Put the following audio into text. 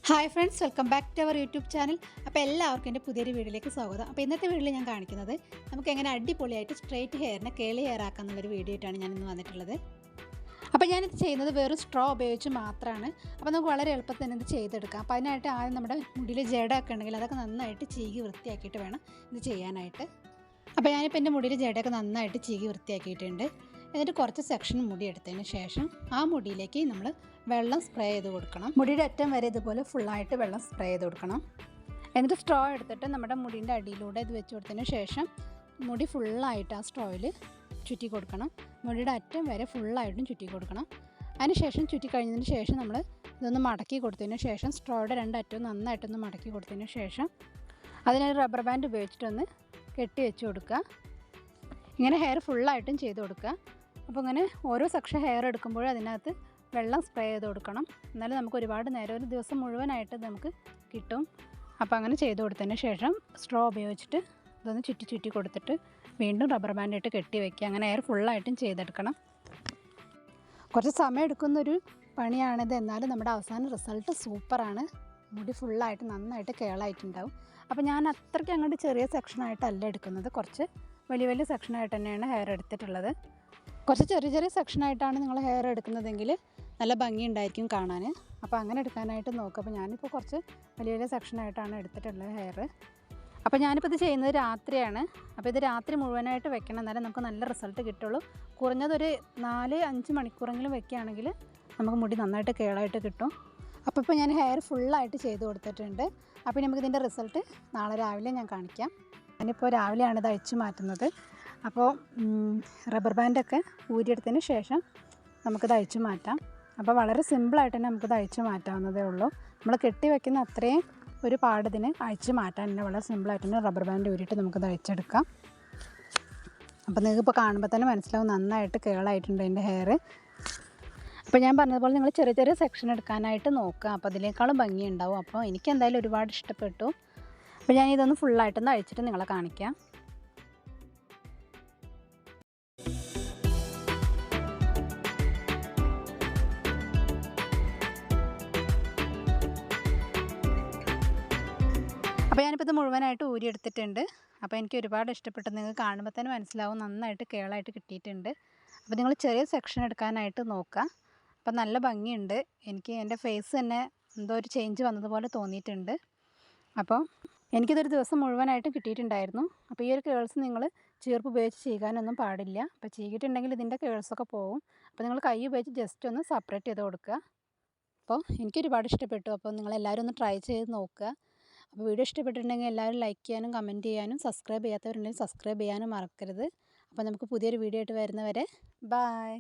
Hi friends, welcome back to our YouTube channel. അപ്പോൾ എല്ലാവർക്കും എൻ്റെ പുതിയൊരു വീഡിയോയിലേക്ക് സ്വാഗതം. അപ്പോൾ ഇന്നത്തെ വീഡിയോയിൽ ഞാൻ കാണിക്കുന്നത് നമുക്ക് എങ്ങനെ അടിപൊളിയായിട്ട് സ്ട്രെയിറ്റ് ഹെയറിനെ കേളി ഹെയർ ആക്കാമെന്നുള്ളൊരു വീഡിയോ ആയിട്ടാണ് ഞാനിന്ന് വന്നിട്ടുള്ളത്. അപ്പോൾ ഞാനിത് ചെയ്യുന്നത് വെറും സ്ട്രോ ഉപയോഗിച്ച് മാത്രമാണ്. അപ്പോൾ നമുക്ക് വളരെ എളുപ്പത്തിൽ തന്നെ ഇത് ചെയ്തെടുക്കാം. അപ്പോൾ അതിനായിട്ട് ആദ്യം നമ്മുടെ മുടിയിൽ ജടയൊക്കെ ഉണ്ടെങ്കിൽ അതൊക്കെ നന്നായിട്ട് ചീകി വൃത്തിയാക്കിയിട്ട് വേണം ഇത് ചെയ്യാനായിട്ട്. അപ്പോൾ ഞാനിപ്പോൾ എൻ്റെ മുടിയിൽ ജടയൊക്കെ നന്നായിട്ട് ചീകി വൃത്തിയാക്കിയിട്ടുണ്ട്. എന്നിട്ട് കുറച്ച് സെക്ഷൻ മുടി എടുത്തതിന് ശേഷം ആ മുടിയിലേക്ക് നമ്മൾ വെള്ളം സ്പ്രേ ചെയ്ത് കൊടുക്കണം. മുടിയുടെ അറ്റം വരെ ഇതുപോലെ ഫുള്ളായിട്ട് വെള്ളം സ്പ്രേ ചെയ്ത് കൊടുക്കണം. എന്നിട്ട് സ്ട്രോ എടുത്തിട്ട് നമ്മുടെ മുടിൻ്റെ അടിയിലൂടെ ഇത് വെച്ച് കൊടുത്തതിന് ശേഷം മുടി ഫുള്ളായിട്ട് ആ സ്ട്രോയിൽ ചുറ്റി കൊടുക്കണം. മുടിയുടെ അറ്റം വരെ ഫുള്ളായിട്ടും ചുറ്റി കൊടുക്കണം. അതിനുശേഷം ചുറ്റി കഴിഞ്ഞതിന് ശേഷം നമ്മൾ ഇതൊന്ന് മടക്കി കൊടുത്തതിന് ശേഷം സ്ട്രോയുടെ രണ്ടറ്റവും നന്നായിട്ടൊന്ന് മടക്കി കൊടുത്തതിന് ശേഷം അതിനൊരു റബ്ബർ ബാൻഡ് ഉപയോഗിച്ചിട്ടൊന്ന് കെട്ടി വെച്ച് കൊടുക്കുക. ഇങ്ങനെ ഹെയർ ഫുള്ളായിട്ടും ചെയ്ത് കൊടുക്കുക. അപ്പോൾ ഇങ്ങനെ ഓരോ സെക്ഷൻ ഹെയർ എടുക്കുമ്പോഴും അതിനകത്ത് വെള്ളം സ്പ്രേ ചെയ്ത് കൊടുക്കണം. എന്നാലും നമുക്ക് ഒരുപാട് നേരം, ഒരു ദിവസം മുഴുവനായിട്ട് നമുക്ക് കിട്ടും. അപ്പോൾ അങ്ങനെ ചെയ്ത് കൊടുത്തതിന് ശേഷം സ്ട്രോ ഉപയോഗിച്ചിട്ട് ഇതൊന്ന് ചുറ്റി കൊടുത്തിട്ട് വീണ്ടും റബ്ബർ ബാൻഡ് ഇട്ട് കെട്ടി വയ്ക്കുക. അങ്ങനെ ഹെയർ ഫുള്ളായിട്ടും ചെയ്തെടുക്കണം. കുറച്ച് സമയം എടുക്കുന്നൊരു പണിയാണിത്, എന്നാലും നമ്മുടെ അവസാന റിസൾട്ട് സൂപ്പറാണ്. മുടി ഫുള്ളായിട്ട് നന്നായിട്ട് കേളായിട്ടുണ്ടാവും. അപ്പോൾ ഞാൻ അത്രയ്ക്ക് അങ്ങോട്ട് ചെറിയ സെക്ഷനായിട്ടല്ല എടുക്കുന്നത്, കുറച്ച് വലിയ വലിയ സെക്ഷനായിട്ട് തന്നെയാണ് ഹെയർ എടുത്തിട്ടുള്ളത്. കുറച്ച് ചെറിയ ചെറിയ സെക്ഷനായിട്ടാണ് നിങ്ങൾ ഹെയർ എടുക്കുന്നതെങ്കിൽ നല്ല ഭംഗി ഉണ്ടായിരിക്കും കാണാൻ. അപ്പോൾ അങ്ങനെ എടുക്കാനായിട്ട് നോക്കുക. അപ്പോൾ ഞാനിപ്പോൾ കുറച്ച് വലിയ വലിയ സെക്ഷനായിട്ടാണ് എടുത്തിട്ടുള്ളത് ഹെയർ. അപ്പോൾ ഞാനിപ്പോൾ ഇത് ചെയ്യുന്നത് രാത്രിയാണ്. അപ്പോൾ ഇത് രാത്രി മുഴുവനായിട്ട് വെക്കണം, എന്നാലും നമുക്ക് നല്ല റിസൾട്ട് കിട്ടുള്ളൂ. കുറഞ്ഞതൊരു 4-5 മണിക്കൂറെങ്കിലും വെക്കുകയാണെങ്കിൽ നമുക്ക് മുടി നന്നായിട്ട് കേളായിട്ട് കിട്ടും. അപ്പോൾ ഇപ്പോൾ ഞാൻ ഹെയർ ഫുള്ളായിട്ട് ചെയ്ത് കൊടുത്തിട്ടുണ്ട്. അപ്പോൾ നമുക്കിതിൻ്റെ റിസൾട്ട് നാളെ രാവിലെ ഞാൻ കാണിക്കാം. ഞാനിപ്പോൾ രാവിലെയാണ് ഇത് അഴിച്ചു മാറ്റുന്നത്. അപ്പോൾ റബ്ബർ ബാൻഡൊക്കെ ഊരിയെടുത്തതിന് ശേഷം നമുക്കിത് അഴിച്ചു മാറ്റാം. അപ്പോൾ വളരെ സിമ്പിളായിട്ട് തന്നെ നമുക്കിത് അഴിച്ചു മാറ്റാവുന്നതേ ഉള്ളൂ. നമ്മൾ കെട്ടി വയ്ക്കുന്ന അത്രയും ഒരു പാടതിന് അഴിച്ചു മാറ്റാൻ തന്നെ വളരെ സിമ്പിളായിട്ട് തന്നെ റബ്ബർ ബാൻഡ് ഊരിയിട്ട് നമുക്കിത് അഴിച്ചെടുക്കാം. അപ്പോൾ നിങ്ങൾക്കിപ്പോൾ കാണുമ്പോൾ തന്നെ മനസ്സിലാവും നന്നായിട്ട് കേളായിട്ടുണ്ട് എൻ്റെ ഹെയർ. അപ്പോൾ ഞാൻ പറഞ്ഞതുപോലെ നിങ്ങൾ ചെറിയ ചെറിയ സെക്ഷൻ എടുക്കാനായിട്ട് നോക്കുക. അപ്പോൾ അതിനേക്കാളും ഭംഗിയുണ്ടാവും. അപ്പോൾ എനിക്ക് എന്തായാലും ഒരുപാട് ഇഷ്ടപ്പെട്ടു. അപ്പോൾ ഞാനിതൊന്ന് ഫുള്ളായിട്ടൊന്ന് അഴിച്ചിട്ട് നിങ്ങളെ കാണിക്കാം. അപ്പോൾ ഞാനിപ്പോൾ ഇത് മുഴുവനായിട്ട് ഊരിയെടുത്തിട്ടുണ്ട്. അപ്പോൾ എനിക്ക് ഒരുപാട് ഇഷ്ടപ്പെട്ടു. നിങ്ങൾക്ക് കാണുമ്പോൾ തന്നെ മനസ്സിലാവും നന്നായിട്ട് കേളായിട്ട് കിട്ടിയിട്ടുണ്ട്. അപ്പോൾ നിങ്ങൾ ചെറിയ സെക്ഷൻ എടുക്കാനായിട്ട് നോക്കുക. അപ്പോൾ നല്ല ഭംഗിയുണ്ട്. എനിക്ക് എൻ്റെ ഫേസ് തന്നെ എന്തോ ഒരു ചേഞ്ച് വന്നതുപോലെ തോന്നിയിട്ടുണ്ട്. അപ്പോൾ എനിക്കിതൊരു ദിവസം മുഴുവനായിട്ടും കിട്ടിയിട്ടുണ്ടായിരുന്നു. അപ്പോൾ ഈ ഒരു കേൾസ് നിങ്ങൾ ചീർപ്പ് ഉപയോഗിച്ച് ചെയ്യാനൊന്നും പാടില്ല. അപ്പോൾ ചെയ്തിട്ടുണ്ടെങ്കിൽ ഇതിൻ്റെ കേൾസൊക്കെ പോകും. അപ്പോൾ നിങ്ങൾ കൈ ഉപയോഗിച്ച് ജസ്റ്റ് ഒന്ന് സെപ്പറേറ്റ് ചെയ്ത് കൊടുക്കുക. അപ്പോൾ എനിക്കൊരുപാട് ഇഷ്ടപ്പെട്ടു. അപ്പോൾ നിങ്ങളെല്ലാവരും ഒന്ന് ട്രൈ ചെയ്ത് നോക്കുക. അപ്പോൾ വീഡിയോ ഇഷ്ടപ്പെട്ടിട്ടുണ്ടെങ്കിൽ എല്ലാവരും ലൈക്ക് ചെയ്യാനും കമൻറ്റ് ചെയ്യാനും സബ്സ്ക്രൈബ് ചെയ്യാത്തവരുണ്ടെങ്കിൽ സബ്സ്ക്രൈബ് ചെയ്യാനും മറക്കരുത്. അപ്പോൾ നമുക്ക് പുതിയൊരു വീഡിയോ ആയിട്ട് വരുന്നവരെ ബൈ.